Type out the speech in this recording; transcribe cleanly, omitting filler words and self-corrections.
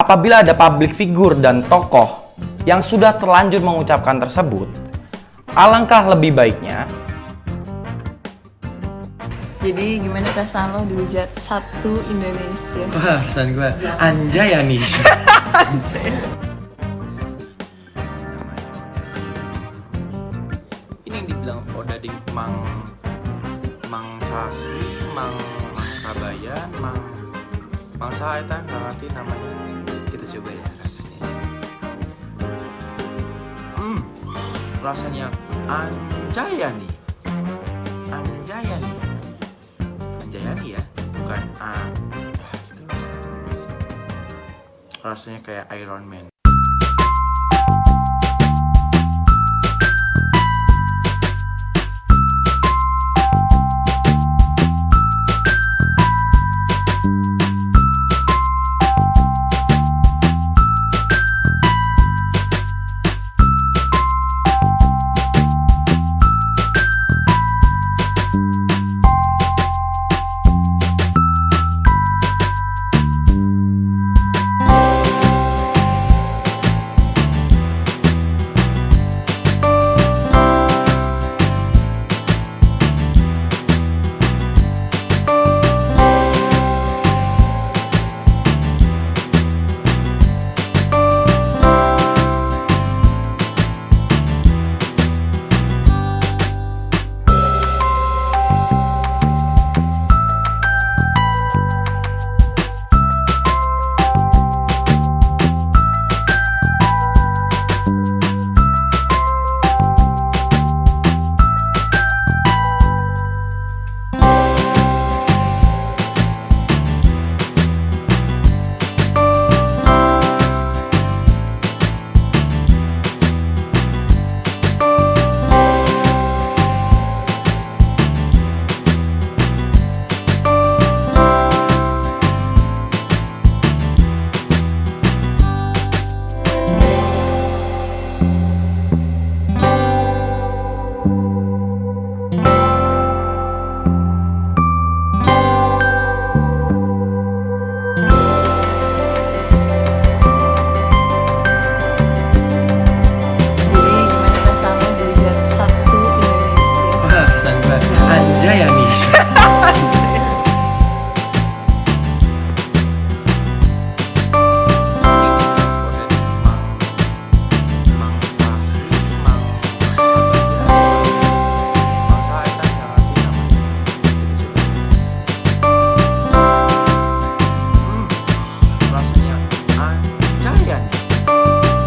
Apabila ada public figure dan tokoh yang sudah terlanjur mengucapkan tersebut, alangkah lebih baiknya. Jadi gimana perasaan lo dihujat satu Indonesia? Wah, perasaan gue Anjay ya nih. Anjay. Ini yang dibilang odading mang saswi, mang kabayan, mang saetan, nggak ngerti namanya. Kita coba ya rasanya. Rasanya Anjayani. Anjayani ya, bukan itu. Rasanya kayak Iron Man.